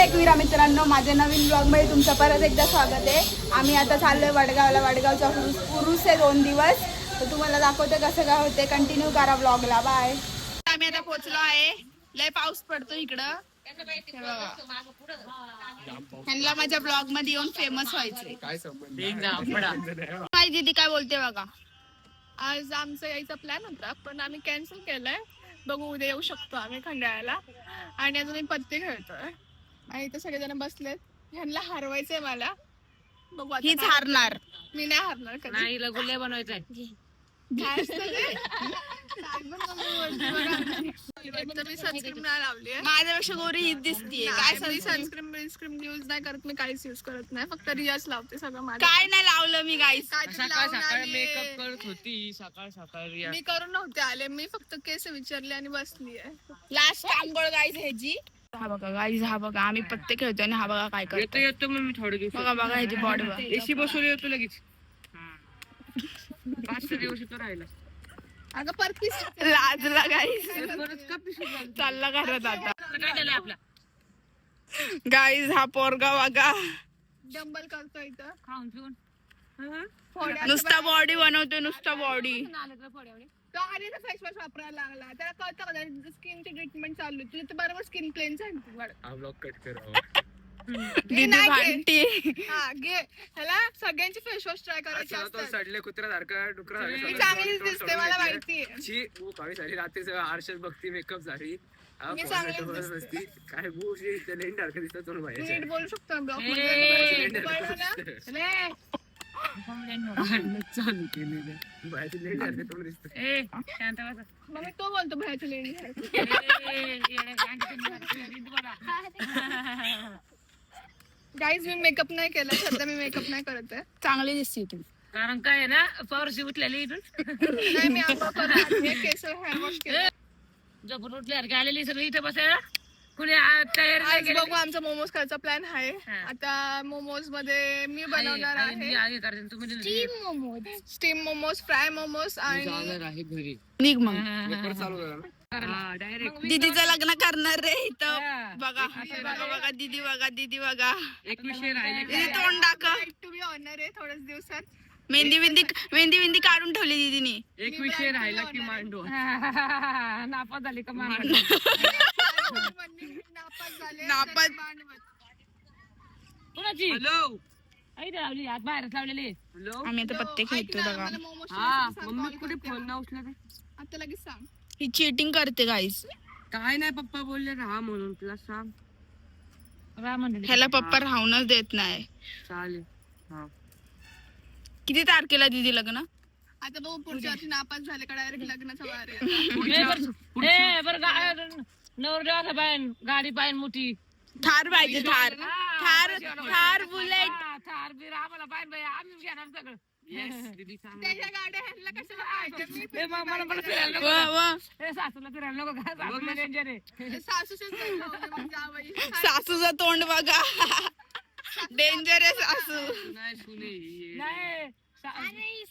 एकवीरा मित्रांनो, माझ्या नवीन ब्लॉगमध्ये तुमचं परत एकदा स्वागत आहे. आम्ही आता चाललोय वडगावला. वडगावचा उरूस आहे 2 दिवस. तर तुम्हाला दाखवते कसं काय होते. कंटिन्यू करा ब्लॉगला. बाय. आम्ही आता पोहोचलो आहे. लय पाऊस पडतो इकडं. ह्यांना माझ्या ब्लॉग मध्ये येऊन फेमस व्हायचंय. काय दीदी काय बोलते बघा. आज आमचा यायचा प्लॅन होता पण आम्ही कॅन्सल केलाय. बघू उद्या येऊ शकतो आम्ही खंडाळ्याला. आणि अजून पत्ते खेळतोय आणि इथे सगळेजण बसलेत. ह्यांना हरवायचंय मला. बघू आता हीच काय हारणार. होतंय. मी नाही हरणार कधी. नाही लगुले बनवायचंय. काय असतं ते? मी सनस्क्रीन नाही लावली आहे. माझ्यापेक्षा गोरी हीच दिसतीये. काय मी सनस्क्रीन युज नाही करत. मी काहीच युज करत नाही. फक्त रियाज लावते सगळं माझं. काय नाही लावलं मी गाईस. सकाळ सकाळ मेकअप करत होती. सकाळ सकाळ मी करून नव्हते आले. मी फक्त केस विचारले आणि बसली आहे. लास्ट आंघोळ गाईस ह्याची. हा बघा गाईस, हा बघा आम्ही पत्ते खेळतोय आणि हा बघा काय करतो. येतो मग मी थोडे दिवस. बघा बघा ह्याची बॉडी बघा. एसी बसवली येतो लगेच. 5 दिवस इथं राहिला. अगं परतीस लाजला गाईस. परत का पिशवी चालला घरात आता. काढलेला आपला गाईस हा पोरगा बघा. डंबल करतो इथं. खाऊन पिऊन नुसता बॉडी बनवतोय, नुसता बॉडी. तो आधी तर फेस वॉश वापरायला लागला. त्याला कळतं का स्किनची ट्रीटमेंट चालू आहे. तुझी तर बरोबर स्किन क्लेन्स आहे. हा ब्लॉग कट कर. दीदी नाही भांडती. हा घे. ह्याला सगळ्यांची फेस वॉश ट्राय करायची असतात. सडले कुत्र्यासारखा डुकरा मी चांगलीच दिसते मला माहितीये. काळी झाली रात्री सगळं आरशात बघती मेकअप झाली मी चांगलीच दिसते. काय गोष्टी लेंड सारखं दिसत दोन मी बाहेर नीट बोलू शकतो ब्लॉग चालू केलेलं बाहेरची लेंड सारखं तोंड दिसतं. ए शांत बसा. मग मी तो बोलतो बाहेरची लेडी. गाईज मी मेकअप नाही केला. सध्या मी मेकअप नाही करत आहे. चांगली दिसते तू. कारण काय आहे ना पावरशी उठलेली इथून नाही मी आंघोळ करून आली आहे. केस हेअर वॉश केलं. झोपून उठल्यासारखी आलेली सगळी इथं बसायला. कुणी तयारी नाही आज केली. बघू आमचा मोमोज खायचा प्लॅन आहे. हा. आता मोमोज मध्ये मी बनवणार आहे आहे करते तुम्ही स्टीम मोमोज, फ्राय मोमोज आणि जाणार आहे घरी निघ मग. पेपर चालू झाला ना. डायरेक्ट दीदीचं लग्न करणार रे हा. इथं. बघा बघा बघा दीदी बघा, दीदी बघा. 21 राहिले दीदी तोंड दाखव. टू बी ऑनर आहे थोड्याच दिवसात. मेहंदी बिंदी काढून ठेवली दीदीनी. 21 राहिला की मांडो. नापास झाली का मान नापास झाले. नापास. कुणाची हॅलो आई लावली हात बाहेरच लावलेले. हॅलो आम्ही आता पत्ते खेळतोय बघा. हा मम्मी कुठे फोन ना उचला रे? आता लगेच सांग. ही चीटिंग करते गाईस. काय नाही पप्पा बोलले राहा म्हणून तुला सांग. ह्याला पप्पा राहूनच देत नाही. चालेल. हा किती तारखेला दीदी लग्न? आता बघू पुढच्या वर्षी नापास झाले का डायरेक्ट लग्नाचा वार आहे. नवरदेवाचा पायन गाडी पायन मोठी थार पाहिजे, थार थार थार बुलेट. थार बीर आम्हाला पायन बाई आम्ही घेणार सगळं. त्याच्या गाड्या ह्यांना कशाला पाहिजे? मी ए, मला फिरायला वा नको. वा. ए, सासूला फिरायला नको का? सासूला डेंजर आहे. सासूच्याच घरी जाऊ दे मग जावई. सासूचं तोंड बघा. डेंजर आहे सासू. नाही सुने नाही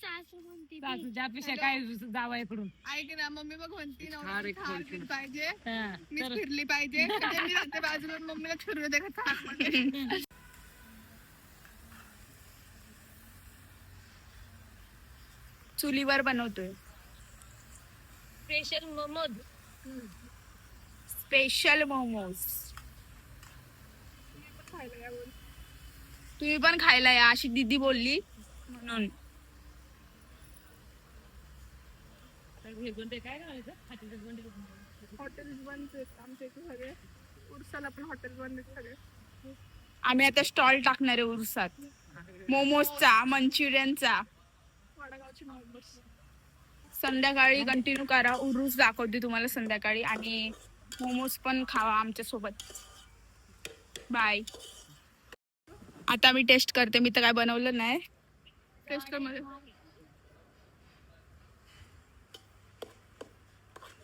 सासू ज्यापेक्षा काय जावा इकडून. ऐक ना मम्मी बघ म्हणती थार नवरा एक थार फोन घेतली पाहिजे. हा, मी तर फिरली पाहिजे. म्हणजे मी राहते बाजूला मम्मीला फिरू दे का थार मध्ये. चुलीवर बनवतोय स्पेशल मोमोज. स्पेशल मोमोज. तुम्ही पण खायला या अशी दीदी बोलली म्हणून. काय करायचं हॉटेल बंद आहेत आमच्या इथे सगळे. उरसाला पण हॉटेल बंद आहेत सगळे. आम्ही आता स्टॉल टाकणार आहे उरसात. मोमोजचा, मंचुरियनचा. वडगावची मोमोज. संध्याकाळी कंटिन्यू करा. उरूस दाखवते तुम्हाला संध्याकाळी. आणि मोमोज पण खावा आमच्या सोबत. बाय. आता मी टेस्ट करते. मी तर काय बनवलं नाही. टेस्ट कर मध्ये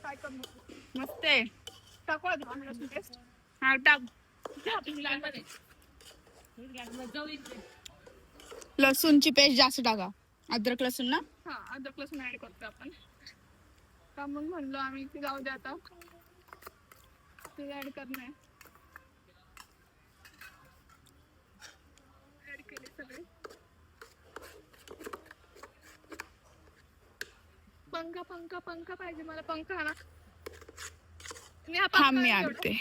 काय कर मस्त आहे. टाकू आधी आम्ही टेस्ट. हा टाक. लसूणची पेस्ट जास्त टाका. अद्रक लसूण ना. हा अद्रक लसूण ऍड करतो आपण. का मग म्हणलो आम्ही की जाऊ दे आता. ते ऍड करणे. पंखा पाहिजे मला. पंखा ना मी हा थांब मी पंखा आणते.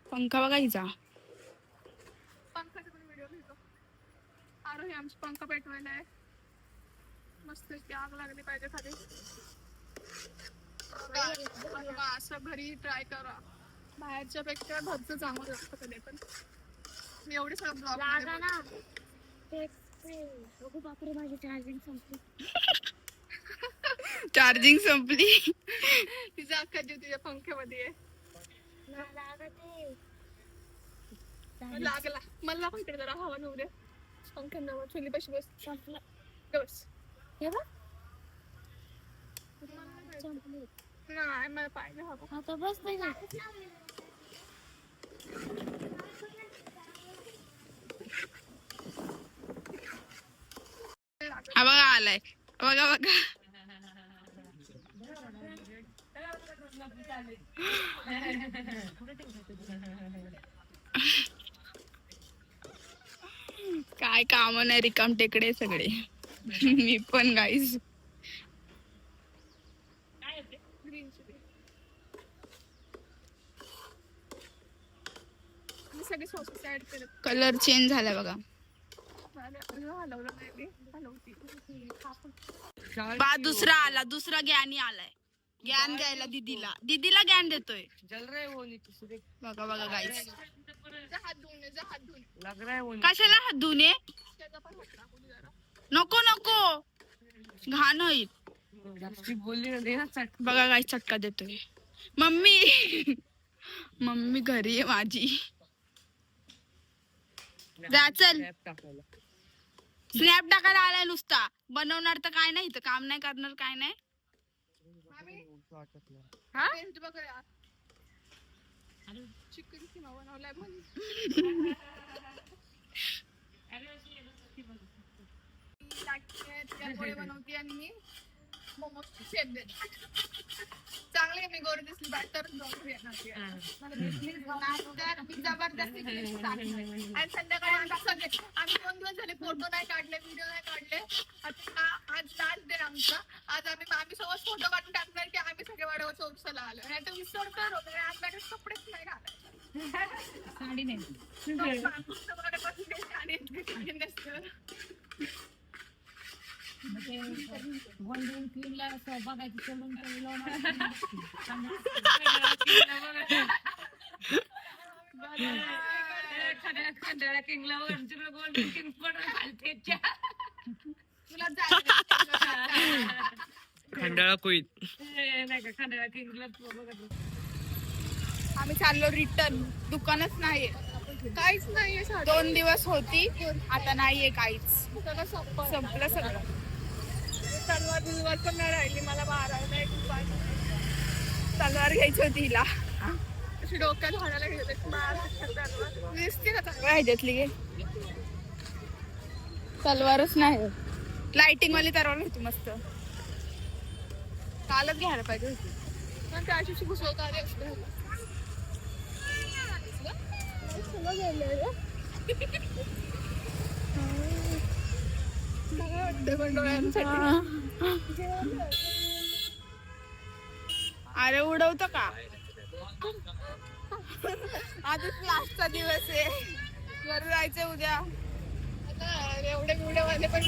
पंखा बघा हिचा. पंखाचा पण व्हिडिओ घेतो. अरे आमची पंखा पेटवायला आहे. मस्त आग लागली पाहिजे खाली. असं घरी ट्राय करा. बाहेरच्या पेक्षा घरचं चांगलं लागतं कधी पण. मी एवढे सगळं ब्लॉग बापरे माझी चार्जिंग संपली. चार्जिंग संपली. तिचा अख्खा जीव तिच्या पंख्यामध्ये आहे. लागला मला पण इकडे जरा हवा नव्हते. पंख्यांना चुली पाशी बस. संपला बस. नाही मला पाहिजे हवा. आता बस नाही ना. हा बघा आलाय. बघा बघा. काय काम नाही रिकाम टेकडे सगळे. मी पण गाईस. ग्रीन चिली मी सगळे सॉसेस ऍड केले. कलर चेंज झाला बघा. हलवलं नाही मी. हलवती बा दुसरा आला. दुसरा ज्ञानी आलाय. ज्ञान द्यायला दीदीला. दीदीला ज्ञान देतोय. जल रहा है वो नीचे से देख. बघा बघा गाईस. जा हात धुवून ये, जा हात धुवून. लग रहा है वो कशाला हात धुवून ये. त्याचा पण हात टाकून जरा. नको नको घाण होईल. नीचे बोलली ना देना चट. बघा गाईस चटका देतोय. मम्मी मम्मी घरी आहे माझी. जा चल. टाकायला. स्नॅप टाकायला आलाय नुसता. बनवणार तर काय नाही. इथं काम नाही करणार काय नाही. हा पेंट बघा यार. चिकन किमा बनवलाय म्हणून. पोळी बनवते आणि मी मोमोजची शेप देते. चांगले मी गोरी दिसली बॅटर मी जबरदस्ती केली टाकली. आणि संध्याकाळी आम्ही 2 दिवस झाले फोटो नाही काढले, व्हिडिओ नाही काढले. आता आज लास्ट डे आमचा. आज आम्ही सोबत फोटो काढून टाकणार की आम्ही सगळे वाड्यावरच्या उत्सवाला आलो. नाही तर विसरतो वगैरे आज माझे कपडेच नाही घालायचे. साडी नाही. गोल्डन क्रीमला बघायचं सोडून खंडाळा किंगला गोल्डन किंग पण घालते. तुला खंडाळा कोई नाही का खंडाळा किंगला बघत. आम्ही चाललो रिटर्न. दुकानच नाहीये. काहीच नाहीये. 2 दिवस होती आता नाहीये काहीच. सगळं संपलं सगळं. तलवार पण नाही राहिली. मला मारायला एक तलवार घ्यायची होती हिला. अशी डोक्यात हाणायला घेते. तलवार दिसते का चांगलं? ह्याच्यातली घे. तलवारच नाही. लाइटिंग वाली तलवार होती मस्त. कालच घ्यायला पाहिजे होती. पण त्या अशी घुसवता आली असते. अरे उडवतो का. आजच लास्टचा दिवस आहे. घरी जायचंय उद्या. एवढे व्हिडिओ वाले पण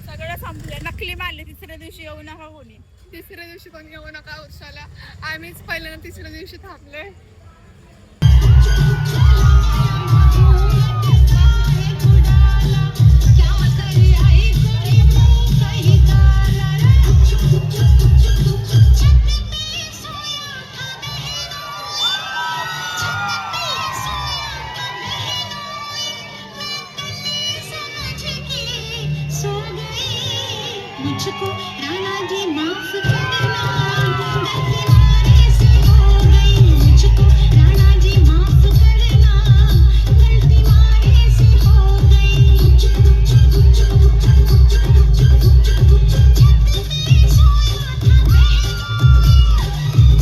सगळं संपले. नकली मारले. तिसऱ्या दिवशी येऊ नका कोणी. तिसऱ्या दिवशी पण येऊ नका उत्सवाला. आम्हीच पहिल्यांदा तिसऱ्या दिवशी थांबले. मुझको राणा जी माफ करना, गलती मारे से हो गई। मुझको राणा जी माफ करना, गलती मारे से हो गई। जब भी सोया था बहनोई,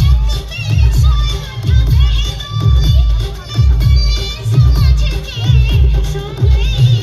जब भी सोया था बहनोई, समझ के सो गई।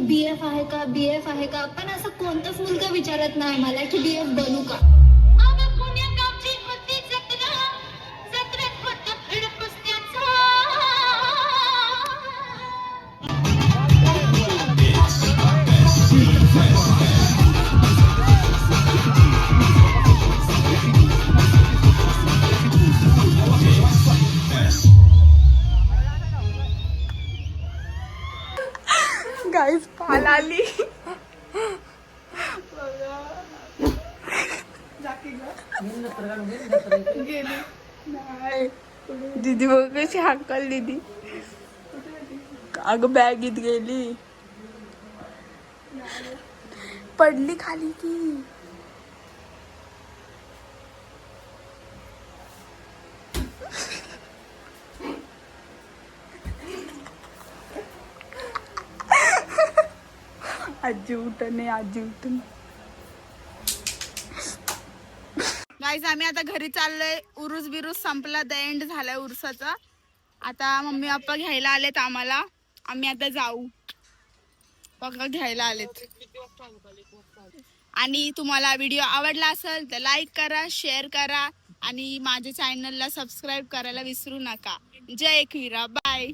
बीएफ आहे का बीएफ आहे का, पण असं कोणताच मुलगा विचारत नाही मला की बीएफ बनू का. गाईस पाल आली. गेली नाही. दीदी बघ कशी हाकल दीदी. अगं बॅगीत गेली, पडली खाली की. आजी उठणे, आजी उठणे. गाईज आम्ही आता घरी चाललोय. उरूस बिरूस संपला, द एंड झालाय उरसाचा. आता मम्मी पप्पा घ्यायला आलेत आम्हाला. आम्ही आता जाऊ. पप्पा घ्यायला आलेत. आणि तुम्हाला व्हिडिओ आवडला असेल तर लाईक करा, शेअर करा आणि माझ्या चॅनलला सबस्क्राईब करायला विसरू नका. जय एकविरा. बाय.